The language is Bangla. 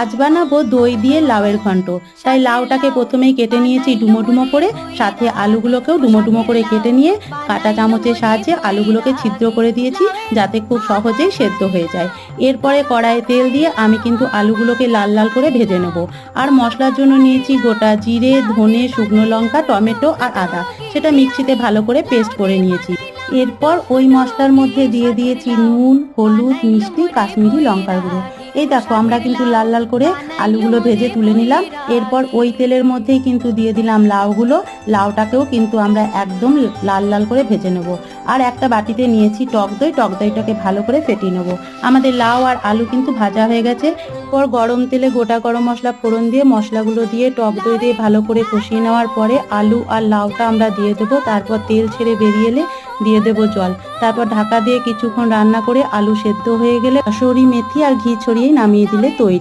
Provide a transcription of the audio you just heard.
আজ বানাবো দই দিয়ে লাউয়ের ঘন্ট। তাই লাউটাকে প্রথমেই কেটে নিয়েছি ডুমো ডুমো করে, সাথে আলুগুলোকেও ডুমো ডুমো করে কেটে নিয়ে কাঁটা চামচের সাহায্যে আলুগুলোকে ছিদ্র করে দিয়েছি, যাতে খুব সহজেই সেদ্ধ হয়ে যায়। এরপরে কড়াইয়ে তেল দিয়ে আমি কিন্তু আলুগুলোকে লাল লাল করে ভেজে নেব। আর মশলার জন্য নিয়েছি গোটা জিরে, ধনে, শুকনো লঙ্কা, টমেটো আর আদা, সেটা মিক্সিতে ভালো করে পেস্ট করে নিয়েছি। এরপর ওই মশলার মধ্যে দিয়ে দিয়েছি নুন, হলুদ, মিষ্টি, কাশ্মীরি লঙ্কার গুঁড়ো। এই দেখো আমরা কিন্তু লাল লাল করে আলুগুলো ভেজে তুলে নিলাম। এরপর ওই তেলের মধ্যেই কিন্তু দিয়ে দিলাম লাউগুলো। লাউটাকেও কিন্তু আমরা একদম লাল লাল করে ভেজে নেব। আর একটা বাটিতে নিয়েছি টক দই, টক দইটাকে ভালো করে ফেটিয়ে নেব। আমাদের লাউ আর আলু কিন্তু ভাজা হয়ে গেছে। পর গরম তেলে গোটা গরম মশলা ফোড়ন দিয়ে মশলাগুলো দিয়ে টক দই দিয়ে ভালো করে কষিয়ে নেওয়ার পরে আলু আর লাউটা আমরা দিয়ে দেবো। তারপর তেল ছেড়ে বেরিয়ে এলে দিয়ে দেবো জল। তারপর ঢাকা দিয়ে কিছুক্ষণ রান্না করে আলু সেদ্ধ হয়ে গেলে কাসুরি মেথি আর ঘি ছড়িয়ে নামিয়ে দিলে তৈরি।